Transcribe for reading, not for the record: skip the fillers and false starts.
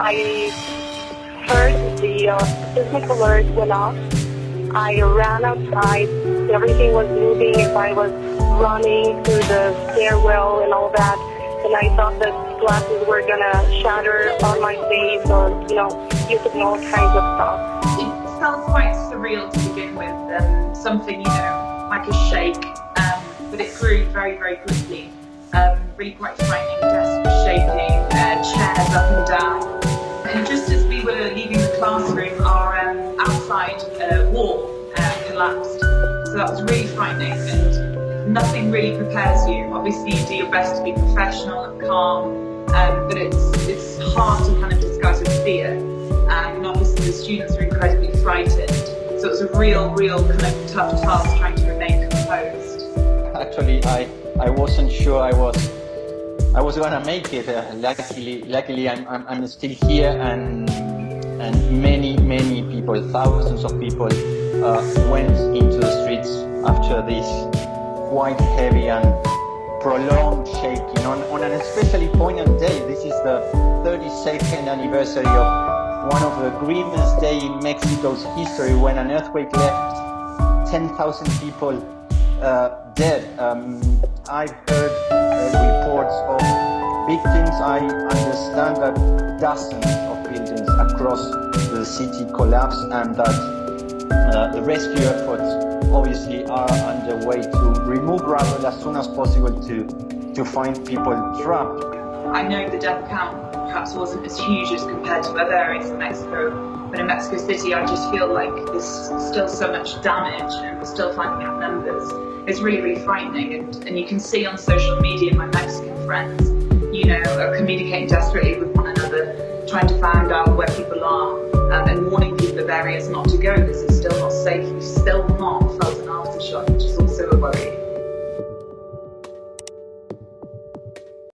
I heard the seismic alert went off. I ran outside. Everything was moving as I was running through the stairwell and all that. And I thought that glasses were gonna shatter on my face or, using all kinds of stuff. It felt quite surreal to begin with, something, like a shake, but it grew very, very quickly. Really quite frightening, desks were shaking, chairs up and down. And just as we were leaving the classroom, our outside wall collapsed. So that was really frightening, and nothing really prepares you. Obviously you do your best to be professional and calm, but it's hard to kind of disguise with fear. And obviously the students were incredibly frightened. So it was a real kind of tough task trying to remain composed. Actually, I wasn't sure I was gonna make it. Luckily, I'm still here, and many people, thousands of people, went into the streets after this quite heavy and prolonged shaking on an especially poignant day. This is the 32nd anniversary of one of the gravest days in Mexico's history, when an earthquake left 10,000 people dead. I've heard reports of victims. I understand that dozens of buildings across the city collapsed, and that the rescue efforts obviously are underway to remove rubble as soon as possible to find people trapped. I know the death count perhaps wasn't as huge as compared to other areas in Mexico, but in Mexico City I just feel like there's still so much damage and we're still finding out numbers. It's really, really frightening, and you can see on social media my Mexican friends, are communicating desperately with one another, trying to find out where people are, and warning people of areas not to go because it's still not safe